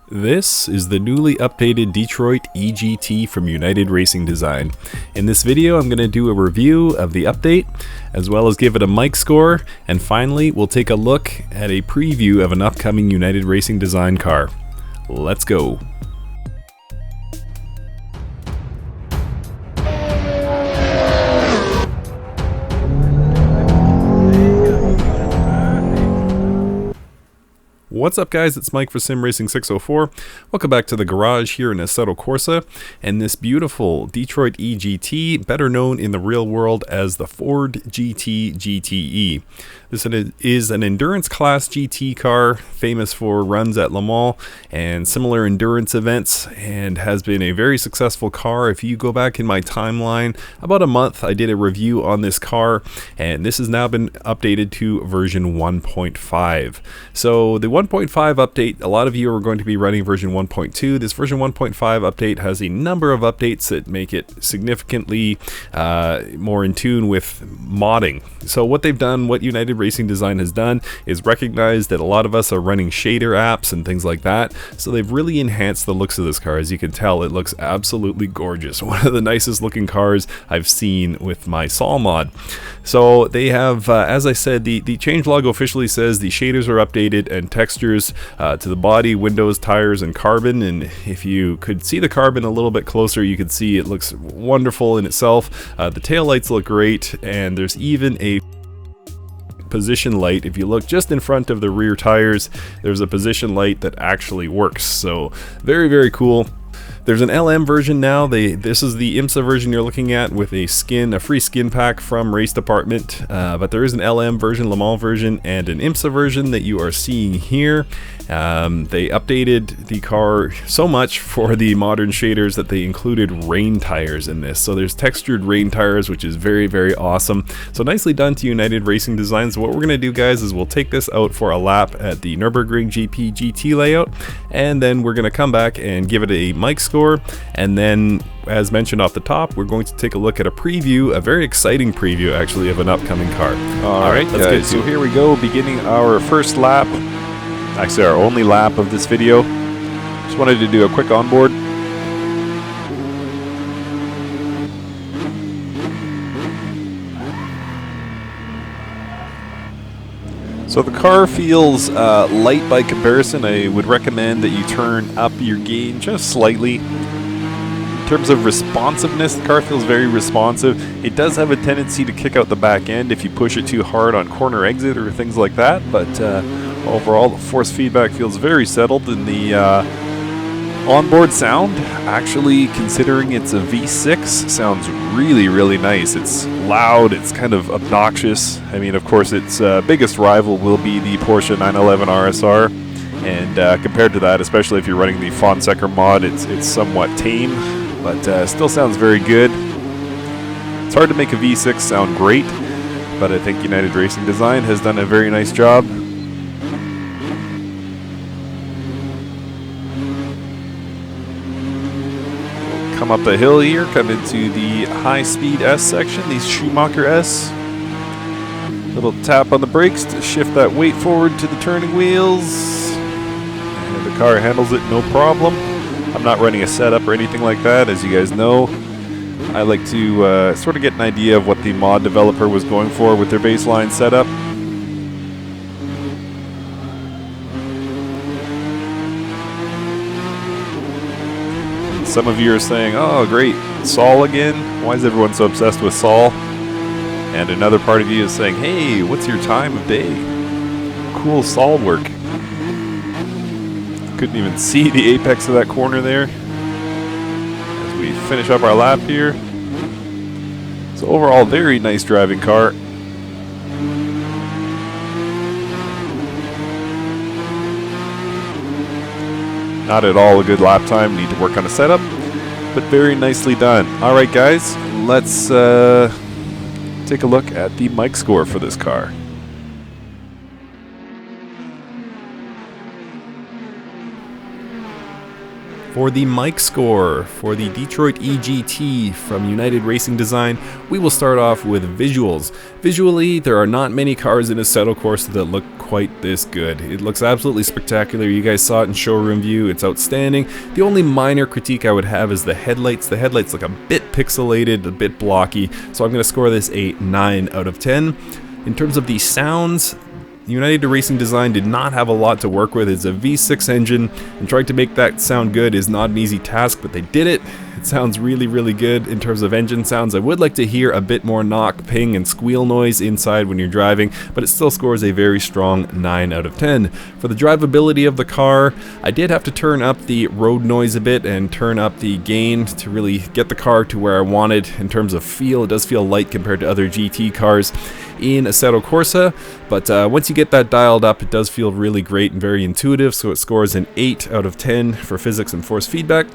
This is the newly updated Detroit EGT from United Racing Design. In this video, I'm going to do a review of the update, as well as give it a mic score, and finally, we'll take a look at a preview of an upcoming United Racing Design car. Let's go! What's up guys, it's Mike for Sim Racing 604. Welcome back to the garage here in Assetto Corsa and this beautiful Detroit EGT, better known in the real world as the Ford GT GTE. This is an endurance class GT car, famous for runs at Le Mans and similar endurance events, and has been a very successful car. If you go back in my timeline, about a month I did a review on this car, and this has now been updated to version 1.5. So the 1.5 update, a lot of you are going to be running version 1.2. This version 1.5 update has a number of updates that make it significantly more in tune with modding. So what they've done, what United Racing Design has done, is recognize that a lot of us are running shader apps and things like that. So they've really enhanced the looks of this car. As you can tell, it looks absolutely gorgeous. One of the nicest looking cars I've seen with my Sol mod. So they have, as I said, the changelog officially says the shaders are updated and textures to the body, windows, tires, and carbon. And if you could see the carbon a little bit closer, you could see it looks wonderful in itself. The taillights look great, and there's even a position light. If you look just in front of the rear tires, there's a position light that actually works. So very, very cool. There's an LM version now. This is the IMSA version you're looking at with a free skin pack from Race Department. But there is an LM version, Le Mans version, and an IMSA version that you are seeing here. They updated the car so much for the modern shaders that they included rain tires in this. So there's textured rain tires, which is very, very awesome. So nicely done to United Racing Design. So what we're going to do, guys, is we'll take this out for a lap at the Nurburgring GT layout, and then we're going to come back and give it a mic score. And then, as mentioned off the top, we're going to take a look at a preview, a very exciting preview actually, of an upcoming car. All right, let's get so here we go, beginning our first lap, actually our only lap of this video. Just wanted to do a quick onboard. So the car feels light by comparison. I would recommend that you turn up your gain just slightly. In terms of responsiveness, the car feels very responsive. It does have a tendency to kick out the back end if you push it too hard on corner exit or things like that, but overall the force feedback feels very settled, and the onboard sound, actually, considering it's a V6, sounds really, really nice. It's loud, it's kind of obnoxious. I mean, of course, its biggest rival will be the Porsche 911 RSR, and compared to that, especially if you're running the Fonseca mod, it's somewhat tame, but still sounds very good. It's hard to make a V6 sound great, but I think United Racing Design has done a very nice job. Come up the hill here, come into the high-speed S section, the Schumacher S. Little tap on the brakes to shift that weight forward to the turning wheels. And the car handles it no problem. I'm not running a setup or anything like that, as you guys know. I like to sort of get an idea of what the mod developer was going for with their baseline setup. Some of you are saying, oh great, Sol again? Why is everyone so obsessed with Sol? And another part of you is saying, hey, what's your time of day? Cool Sol work. Couldn't even see the apex of that corner there as we finish up our lap here. So overall, very nice driving car. Not at all a good lap time, need to work on a setup, but very nicely done. Alright guys, let's take a look at the mic score for this car. For the mic score for the Detroit EGT from United Racing Design, we will start off with visuals. Visually, there are not many cars in Assetto Corsa that look quite this good. It looks absolutely spectacular. You guys saw it in showroom view. It's outstanding. The only minor critique I would have is the headlights. The headlights look a bit pixelated, a bit blocky, so I'm going to score this a 9 out of 10. In terms of the sounds, United Racing Design did not have a lot to work with. It's a V6 engine, and trying to make that sound good is not an easy task, but they did it. It sounds really, really good in terms of engine sounds. I would like to hear a bit more knock, ping, and squeal noise inside when you're driving, but it still scores a very strong 9 out of 10. For the drivability of the car, I did have to turn up the road noise a bit and turn up the gain to really get the car to where I wanted in terms of feel. It does feel light compared to other GT cars in Assetto Corsa, but once you get that dialed up, it does feel really great and very intuitive, so it scores an 8 out of 10 for physics and force feedback.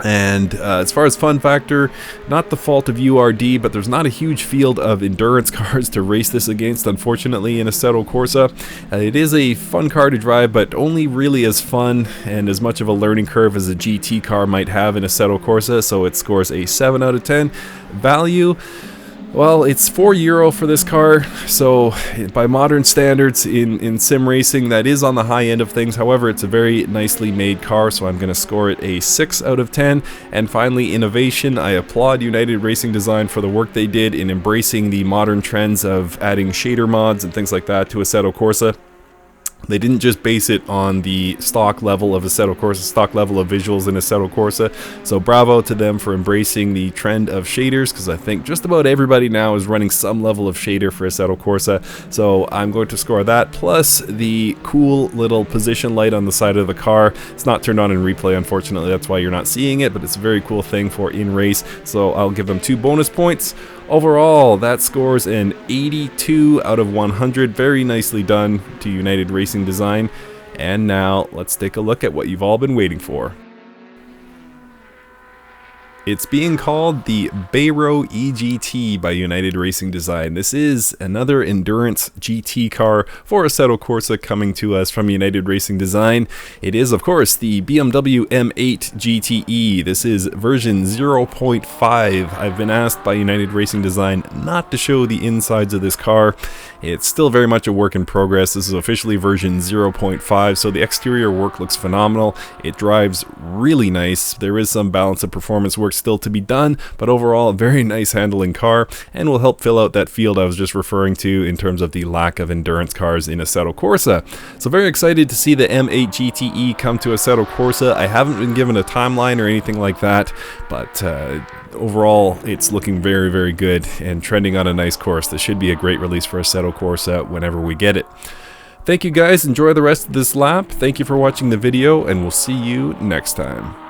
And as far as fun factor, not the fault of URD, but there's not a huge field of endurance cars to race this against, unfortunately, in Assetto Corsa. It is a fun car to drive, but only really as fun and as much of a learning curve as a GT car might have in Assetto Corsa, so it scores a 7 out of 10. Value, well, it's €4 for this car, so by modern standards in sim racing, that is on the high end of things. However, it's a very nicely made car, so I'm going to score it a 6 out of 10. And finally, innovation. I applaud United Racing Design for the work they did in embracing the modern trends of adding shader mods and things like that to Assetto Corsa. They didn't just base it on the stock level of Assetto Corsa, stock level of visuals in Assetto Corsa. So bravo to them for embracing the trend of shaders, because I think just about everybody now is running some level of shader for Assetto Corsa. So I'm going to score that, plus the cool little position light on the side of the car. It's not turned on in replay, unfortunately. That's why you're not seeing it, but it's a very cool thing for in-race. So I'll give them 2 bonus points. Overall, that scores an 82 out of 100. Very nicely done to United Racing Design. And now, let's take a look at what you've all been waiting for. It's being called the Assetto EGT by United Racing Design. This is another endurance GT car for Assetto Corsa coming to us from United Racing Design. It is, of course, the BMW M8 GTE. This is version 0.5. I've been asked by United Racing Design not to show the insides of this car. It's still very much a work in progress. This is officially version 0.5, so the exterior work looks phenomenal. It drives really nice. There is some balance of performance work still to be done, but overall a very nice handling car, and will help fill out that field I was just referring to in terms of the lack of endurance cars in Assetto Corsa. So very excited to see the M8 GTE come to Assetto Corsa. I haven't been given a timeline or anything like that, but overall it's looking very, very good and trending on a nice course. This should be a great release for Assetto Corsa whenever we get it. Thank you guys, enjoy the rest of this lap. Thank you for watching the video, and we'll see you next time.